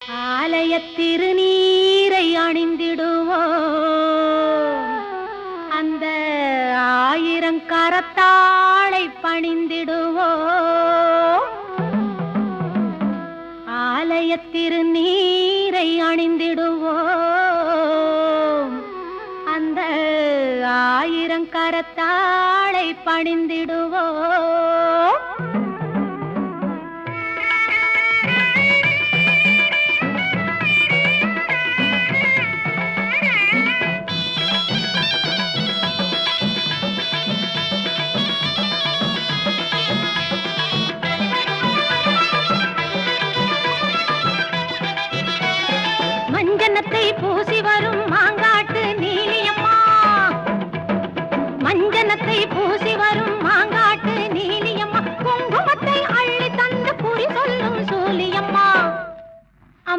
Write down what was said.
ஆலய திருநீரை அணிந்திடுவோம், அந்த ஆயிரங்கரத்தாளை பணிந்திடுவோம். ஆலய திருநீரை அணிந்திடுவோம், அந்த ஆயிரங்கரத்தாளை பணிந்திடுவோம். மஞ்சனத்தை பூசி வரும்